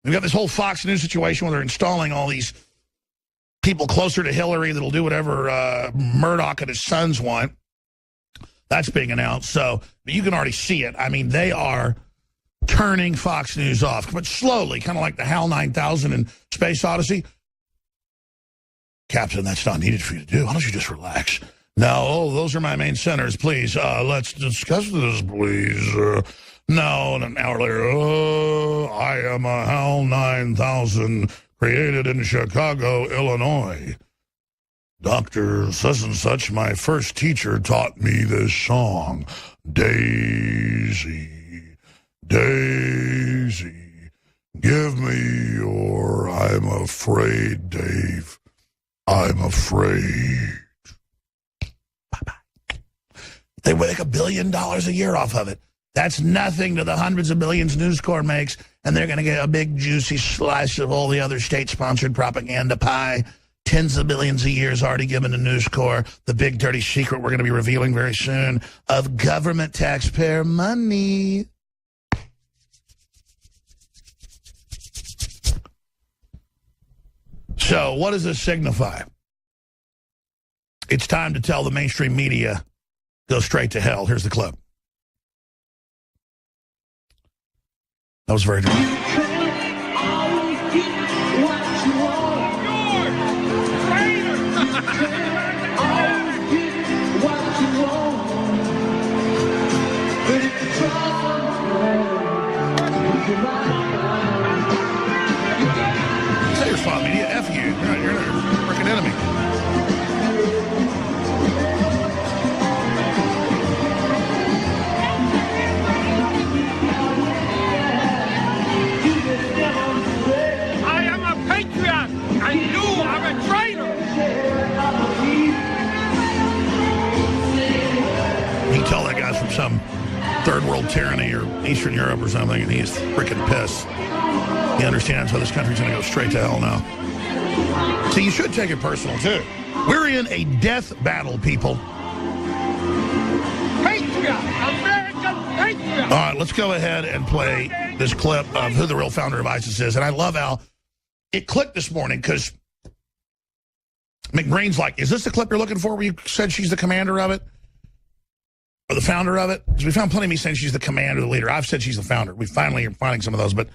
We've got this whole Fox News situation where they're installing all these people closer to Hillary that'll do whatever Murdoch and his sons want. That's being announced. So you can already see it. I mean, they are turning Fox News off, but slowly, kind of like the HAL9000 in Space Odyssey. Captain, that's not needed for you to do. Why don't you just relax? No, those are my main centers. Please, let's discuss this, please. No, and an hour later, I am a HAL9000 created in Chicago, Illinois. Dr. such, my first teacher, taught me this song. Daisy, Daisy, give me your I'm afraid, Dave. I'm afraid. Bye-bye. They make $1 billion a year off of it. That's nothing to the hundreds of billions News Corps makes, and they're going to get a big, juicy slice of all the other state-sponsored propaganda pie. Tens of billions a year is already given to News Corps. The big, dirty secret we're going to be revealing very soon of government taxpayer money. So what does this signify? It's time to tell the mainstream media, go straight to hell. Here's the clip. That was very dramatic. Say your spot media, F you. You're a freaking enemy. Tell that guy's from some third world tyranny or Eastern Europe or something, and he's freaking pissed. He understands how this country's going to go straight to hell now. So you should take it personal, too. We're in a death battle, people. Patriot! American patriot! All right, let's go ahead and play this clip of who the real founder of ISIS is. And I love how it clicked this morning, because McBrain's like, is this the clip you're looking for where you said she's the commander of it? Or the founder of it? Because we found plenty of me saying she's the commander, the leader. I've said she's the founder. We finally are finding some of those. But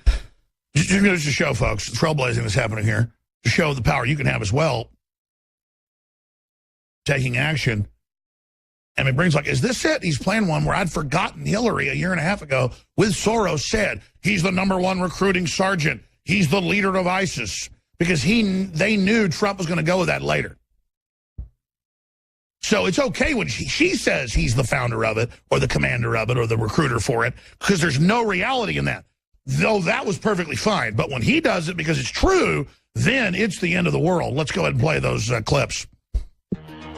just to show, folks, the trailblazing that's happening here, to show the power you can have as well, taking action. And McBrain's like, is this it? He's playing one where I'd forgotten Hillary a year and a half ago with Soros said, he's the #1 recruiting sergeant. He's the leader of ISIS. Because they knew Trump was going to go with that later. So it's okay when she says he's the founder of it, or the commander of it, or the recruiter for it, because there's no reality in that. Though that was perfectly fine. But when he does it because it's true, then it's the end of the world. Let's go ahead and play those clips.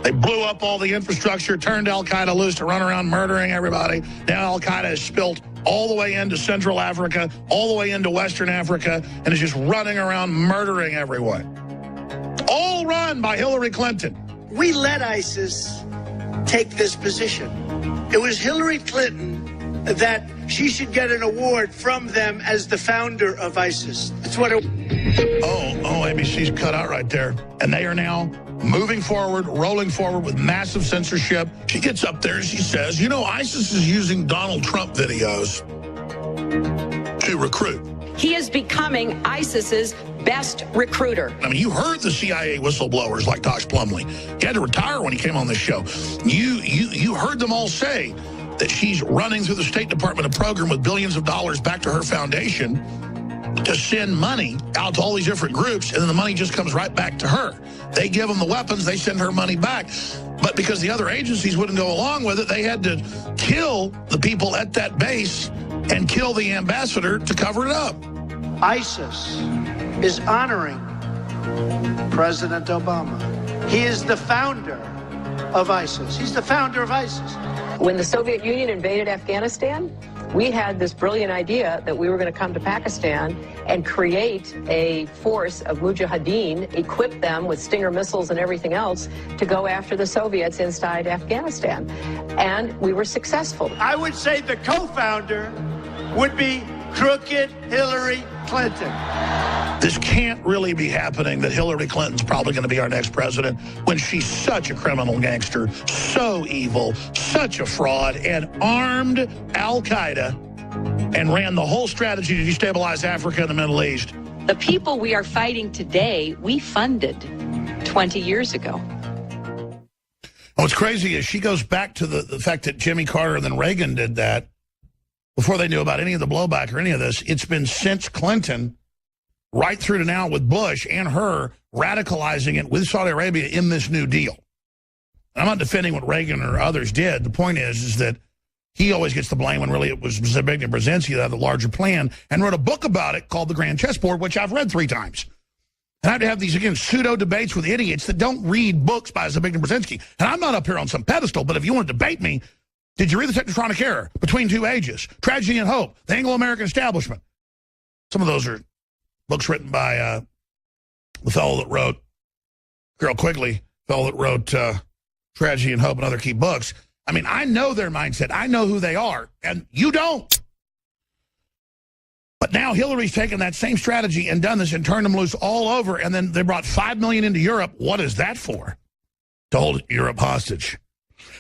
They blew up all the infrastructure, turned al-Qaeda loose to run around murdering everybody. Now al-Qaeda has spilt all the way into Central Africa, all the way into Western Africa, and is just running around murdering everyone. All run by Hillary Clinton. We let ISIS take this position. It was Hillary Clinton that she should get an award from them as the founder of ISIS. That's what it... ABC's cut out right there. And they are now moving forward, rolling forward with massive censorship. She gets up there and she says, you know, ISIS is using Donald Trump videos to recruit. He is becoming ISIS's best recruiter. I mean, you heard the CIA whistleblowers like Tosh Plumlee. He had to retire when he came on this show. You heard them all say that she's running through the State Department a program with billions of dollars back to her foundation to send money out to all these different groups, and then the money just comes right back to her. They give them the weapons, they send her money back. But because the other agencies wouldn't go along with it, they had to kill the people at that base and kill the ambassador to cover it up. ISIS is honoring President Obama. He is the founder of ISIS. He's the founder of ISIS. When the Soviet Union invaded Afghanistan, we had this brilliant idea that we were going to come to Pakistan and create a force of mujahideen, equip them with Stinger missiles and everything else to go after the Soviets inside Afghanistan. And we were successful. I would say the co-founder would be crooked Hillary Clinton. This can't really be happening, that Hillary Clinton's probably going to be our next president when she's such a criminal gangster, so evil, such a fraud, and armed Al-Qaeda and ran the whole strategy to destabilize Africa and the Middle East. The people we are fighting today, we funded 20 years ago. What's crazy is she goes back to the fact that Jimmy Carter and then Reagan did that before they knew about any of the blowback or any of this. It's been since Clinton, right through to now with Bush and her radicalizing it with Saudi Arabia in this New Deal. And I'm not defending what Reagan or others did. The point is that he always gets the blame when really it was Zbigniew Brzezinski that had the larger plan and wrote a book about it called The Grand Chessboard, which I've read 3 times. And I have to have these, again, pseudo-debates with idiots that don't read books by Zbigniew Brzezinski. And I'm not up here on some pedestal, but if you want to debate me, did you read The Technotronic Era, Between Two Ages, Tragedy and Hope, The Anglo-American Establishment? Some of those are books written by the fellow that wrote Carol Quigley, fellow that wrote Tragedy and Hope and other key books. I mean, I know their mindset. I know who they are, and you don't. But now Hillary's taken that same strategy and done this and turned them loose all over, and then they brought 5 million into Europe. What is that for? To hold Europe hostage.